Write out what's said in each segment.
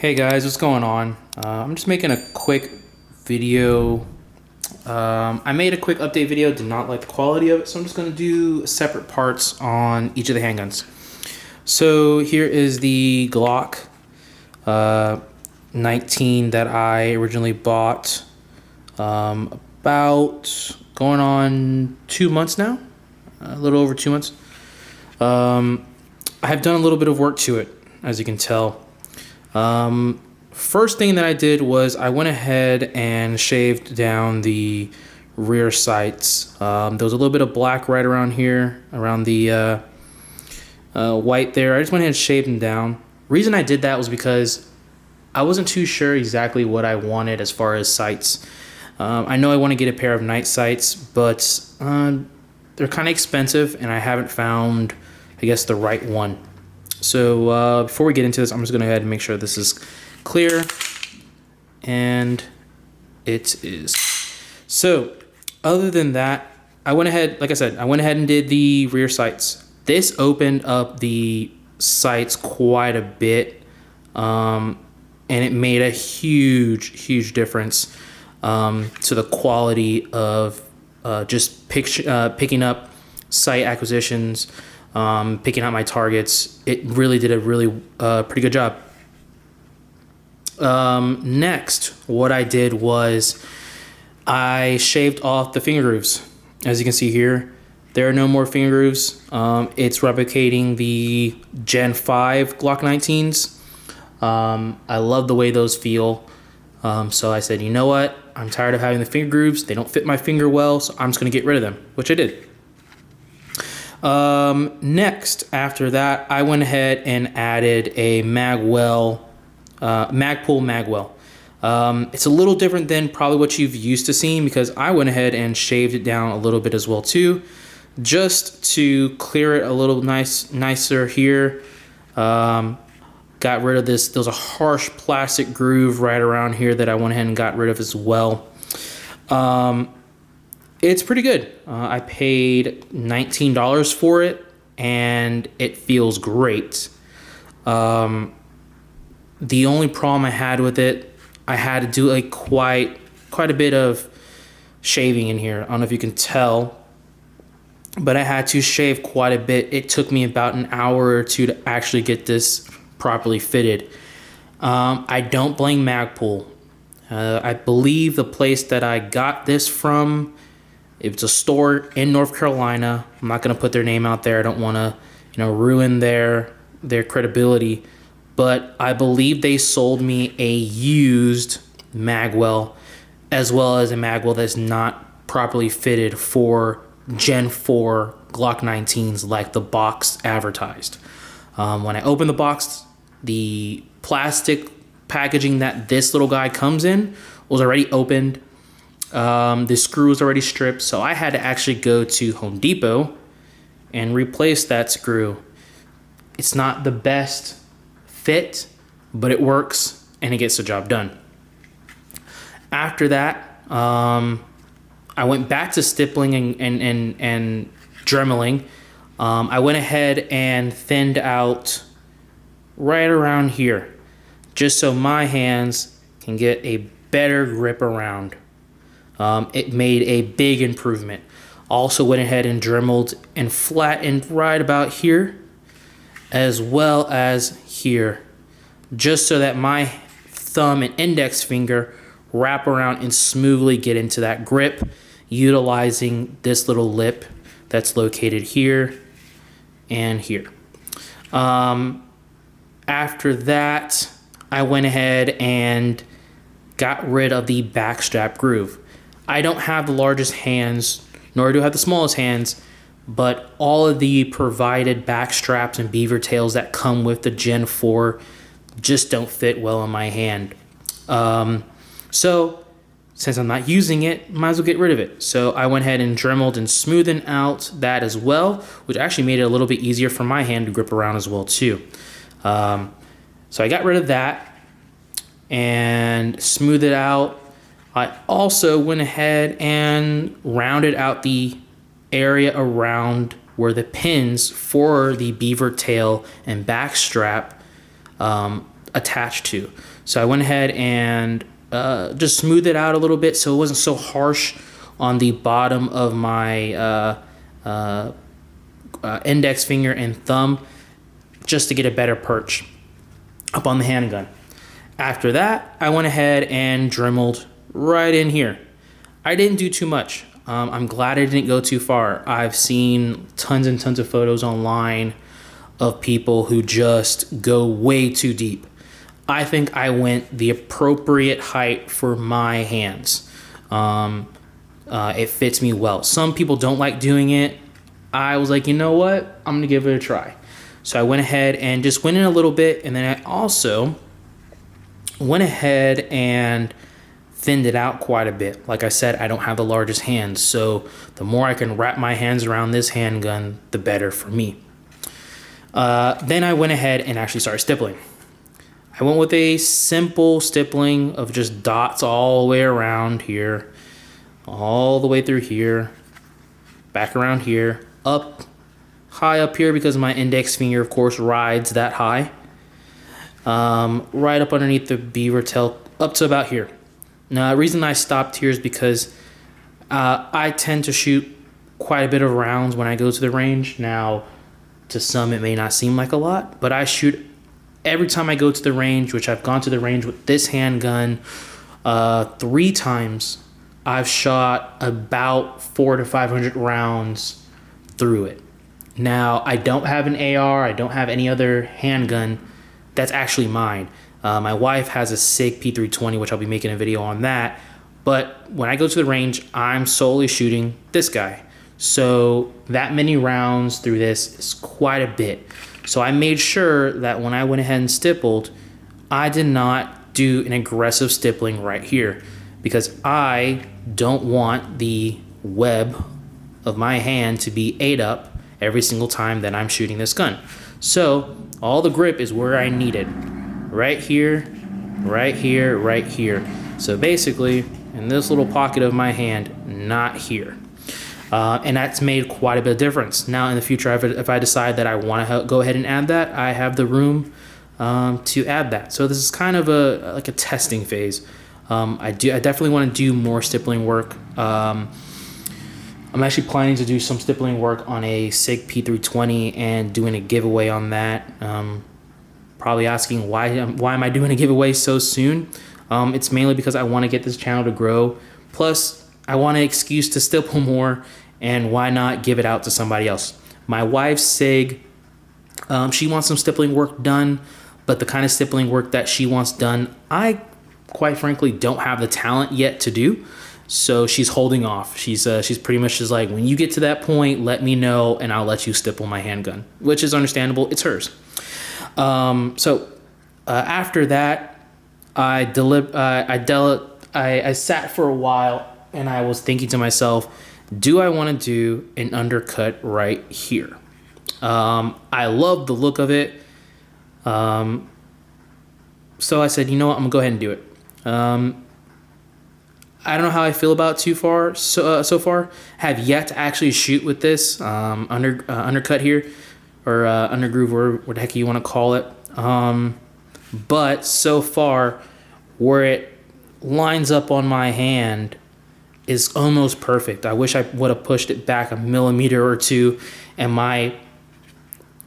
Hey guys, what's going on? I'm just making a quick video. I made a quick update video, did not like the quality of it, so I'm just going to do separate parts on each of the handguns. So here is the Glock 19 that I originally bought about going on 2 months now, a little over 2 months. I have done a little bit of work to it, as you can tell. First thing that I did was I went ahead and shaved down the rear sights. There was a little bit of black right around here, around the white there. I just went ahead and shaved them down. Reason I did that was because I wasn't too sure exactly what I wanted as far as sights. I know I want to get a pair of night sights, but they're kind of expensive and I haven't found, I guess, the right one. So before we get into this, I'm just going to go ahead and make sure this is clear, and it is. So other than that, I went ahead, like I said, I went ahead and did the rear sights. This opened up the sights quite a bit, and it made a huge difference to the quality of just picking up sight acquisitions, picking out my targets. It really did a pretty good job. Next, what I did was I shaved off the finger grooves. As you can see here, there are no more finger grooves. It's replicating the Gen 5 Glock 19s. I love the way those feel. So I said, you know what? I'm tired of having the finger grooves. They don't fit my finger well, so I'm just going to get rid of them, which I did. Next, after that, I went ahead and added a magwell, Magpul magwell. It's a little different than probably what you've used to seeing, because I went ahead and shaved it down a little bit as well too, just to clear it a little nicer here. Got rid of this. There was a harsh plastic groove right around here that I went ahead and got rid of as well. It's pretty good. I paid $19 for it, and it feels great. The only problem I had with it, I had to do quite a bit of shaving in here. I don't know if you can tell, but I had to shave quite a bit. It took me about an hour or two to actually get this properly fitted. I don't blame Magpul. I believe the place that I got this from, it's a store in North Carolina. I'm not going to put their name out there. I don't want to, ruin their credibility. But I believe they sold me a used magwell, as well as a magwell that's not properly fitted for Gen 4 Glock 19s like the box advertised. When I opened the box, the plastic packaging that this little guy comes in was already opened. The screw was already stripped, so I had to actually go to Home Depot and replace that screw. It's not the best fit, but it works and it gets the job done. After that, I went back to stippling and dremeling. I went ahead and thinned out right around here, just so my hands can get a better grip around. It made a big improvement. Also went ahead and dremeled and flattened right about here, as well as here, just so that my thumb and index finger wrap around and smoothly get into that grip, utilizing this little lip that's located here and here. After that, I went ahead and got rid of the backstrap groove. I don't have the largest hands, nor do I have the smallest hands, but all of the provided back straps and beaver tails that come with the Gen 4 just don't fit well in my hand. So since I'm not using it, might as well get rid of it. So I went ahead and dremeled and smoothed out that as well, which actually made it a little bit easier for my hand to grip around as well too. So I got rid of that and smoothed it out. I also went ahead and rounded out the area around where the pins for the beaver tail and back strap attach to. So I went ahead and just smoothed it out a little bit so it wasn't so harsh on the bottom of my index finger and thumb, just to get a better perch up on the handgun. After that, I went ahead and dremeled right in here. I didn't do too much. I'm glad I didn't go too far. I've seen tons and tons of photos online of people who just go way too deep. I think I went the appropriate height for my hands. It fits me well. Some people don't like doing it. I was like, you know what? I'm gonna give it a try. So I went ahead and just went in a little bit, and then I also went ahead and thinned it out quite a bit. Like I said, I don't have the largest hands, so the more I can wrap my hands around this handgun, the better for me. Then I went ahead and actually started stippling. I went with a simple stippling of just dots all the way around here, all the way through here, back around here, up, high up here because my index finger, of course, rides that high. Right up underneath the beaver tail, up to about here. Now, the reason I stopped here is because I tend to shoot quite a bit of rounds when I go to the range. Now, to some, it may not seem like a lot, but I shoot every time I go to the range, which I've gone to the range with this handgun 3 times. I've shot about 400 to 500 rounds through it. Now, I don't have an AR. I don't have any other handgun that's actually mine. My wife has a SIG P320, which I'll be making a video on that. But when I go to the range, I'm solely shooting this guy. So that many rounds through this is quite a bit. So I made sure that when I went ahead and stippled, I did not do an aggressive stippling right here, because I don't want the web of my hand to be ate up every single time that I'm shooting this gun. So all the grip is where I need it. Right here, right here, right here. So basically, in this little pocket of my hand, not here. And that's made quite a bit of difference. Now in the future, if I decide that I want to go ahead and add that, I have the room to add that. So this is kind of like a testing phase. I definitely want to do more stippling work. I'm actually planning to do some stippling work on a SIG P320 and doing a giveaway on that. Probably asking why am I doing a giveaway so soon? It's mainly because I want to get this channel to grow. Plus, I want an excuse to stipple more, and why not give it out to somebody else? My wife's SIG, she wants some stippling work done, but the kind of stippling work that she wants done, I quite frankly don't have the talent yet to do. So she's holding off. She's pretty much just like, when you get to that point, let me know and I'll let you stipple my handgun, which is understandable. It's hers. After that, I sat for a while and I was thinking to myself, do I want to do an undercut right here? I love the look of it. So I said, you know what, I'm gonna go ahead and do it. I don't know how I feel about so far. Have yet to actually shoot with this undercut here, or undergroove, or what the heck you want to call it. But so far, where it lines up on my hand is almost perfect. I wish I would have pushed it back a millimeter or two, and my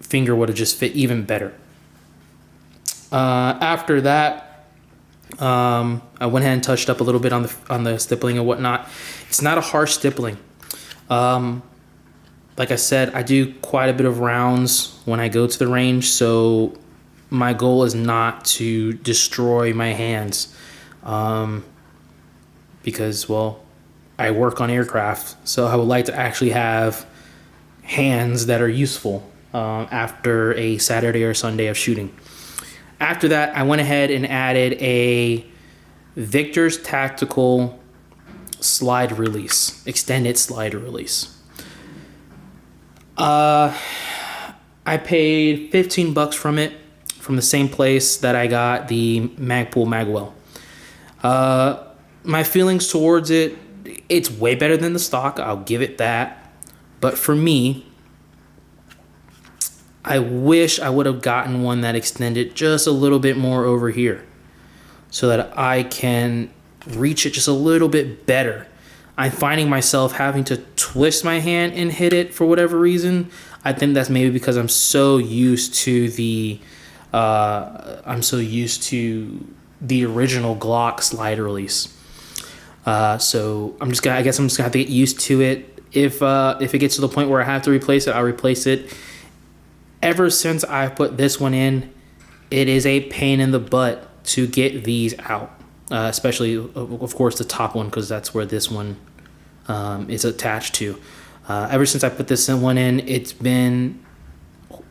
finger would have just fit even better. After that, I went ahead and touched up a little bit on the stippling and whatnot. It's not a harsh stippling. Like I said, I do quite a bit of rounds when I go to the range, so my goal is not to destroy my hands, because, well, I work on aircraft, so I would like to actually have hands that are useful after a Saturday or Sunday of shooting. After that, I went ahead and added a Victor's Tactical slide release, extended slide release. I paid $15 from it, from the same place that I got the magwell. My feelings towards it, it's way better than the stock, I'll give it that. But for me, I wish I would have gotten one that extended just a little bit more over here so that I can reach it just a little bit better. I'm finding myself having to twist my hand and hit it for whatever reason. I think that's maybe because I'm so used to the original Glock slide release. So I guess I'm just gonna have to get used to it. If it gets to the point where I have to replace it, I'll replace it. Ever since I put this one in, it is a pain in the butt to get these out. Especially, of course, the top one, because that's where this one is attached to. Ever since I put this one in, it's been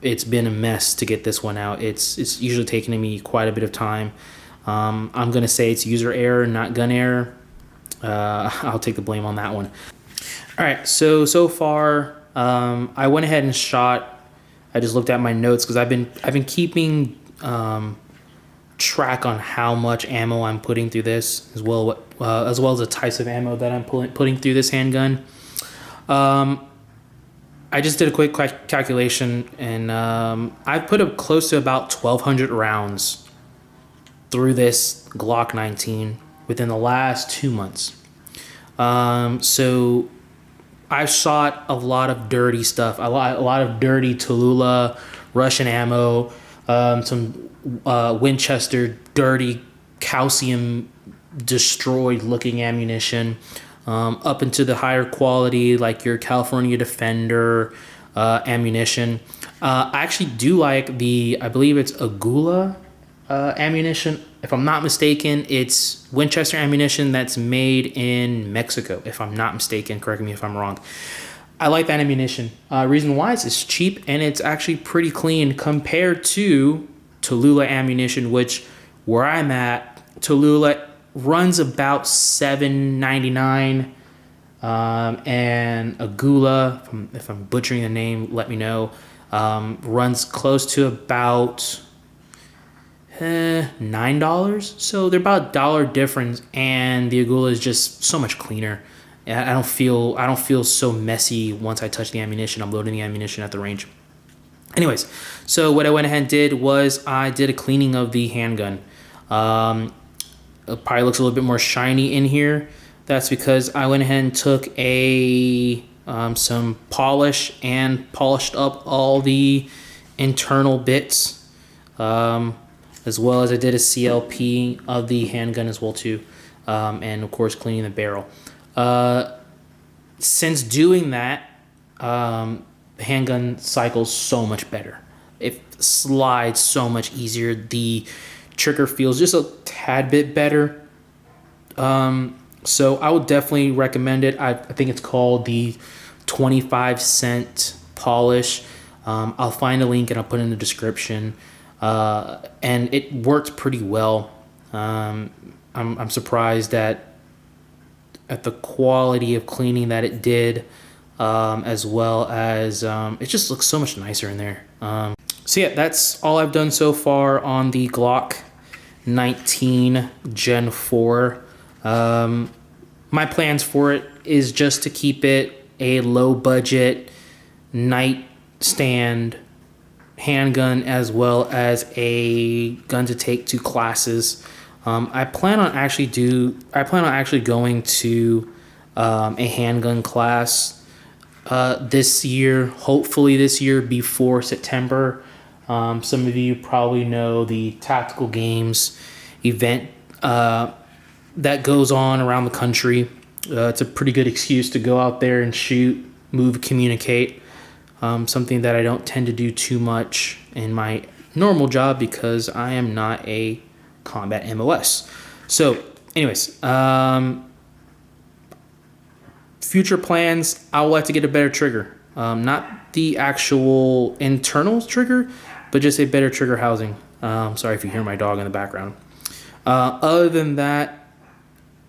a mess to get this one out. It's usually taking me quite a bit of time. I'm gonna say it's user error, not gun error. I'll take the blame on that one. All right, so far, I went ahead and shot. I just looked at my notes because I've been keeping track on how much ammo I'm putting through this, as well as the types of ammo that I'm putting through this handgun. I just did a quick calculation, and I put up close to about 1,200 rounds through this Glock 19 within the last 2 months. So I've shot a lot of dirty stuff, a lot of dirty Tallulah, Russian ammo, some Winchester dirty calcium destroyed looking ammunition, up into the higher quality like your California Defender ammunition. I actually do like I believe it's Agula ammunition. If I'm not mistaken, it's Winchester ammunition that's made in Mexico. If I'm not mistaken, correct me if I'm wrong. I like that ammunition. Reason why is it's cheap and it's actually pretty clean compared to Tallulah ammunition, which where I'm at, Tallulah runs about $7.99, and Agula, if I'm butchering the name, let me know, runs close to about $9. So they're about $1 difference, and the Agula is just so much cleaner. I don't feel so messy once I touch the ammunition. I'm loading the ammunition at the range. Anyways, so what I went ahead and did was I did a cleaning of the handgun. It probably looks a little bit more shiny in here. That's because I went ahead and took some polish and polished up all the internal bits, as well as I did a CLP of the handgun as well too, and of course cleaning the barrel. Since doing that, the handgun cycles so much better. It slides so much easier. The trigger feels just a tad bit better. So I would definitely recommend it. I think it's called the 25-cent polish. I'll find a link and I'll put it in the description. And it worked pretty well. I'm surprised at the quality of cleaning that it did, as well as it just looks so much nicer in there. So yeah, that's all I've done so far on the Glock 19 Gen 4. My plans for it is just to keep it a low budget nightstand handgun, as well as a gun to take to classes. I plan on actually going to a handgun class this year, hopefully this year before September. Some of you probably know the Tactical Games event that goes on around the country. It's a pretty good excuse to go out there and shoot, move, communicate. Something that I don't tend to do too much in my normal job because I am not a combat MOS. So anyways, future plans, I would like to get a better trigger. Not the actual internal trigger, but just a better trigger housing. Sorry if you hear my dog in the background. Other than that,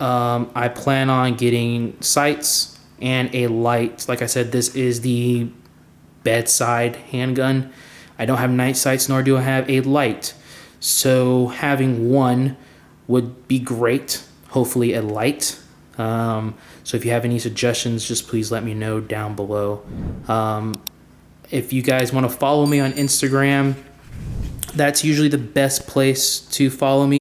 I plan on getting sights and a light. Like I said, this is the bedside handgun. I don't have night sights, nor do I have a light. So having one would be great. Hopefully a light. So if you have any suggestions, just please let me know down below. If you guys want to follow me on Instagram, that's usually the best place to follow me.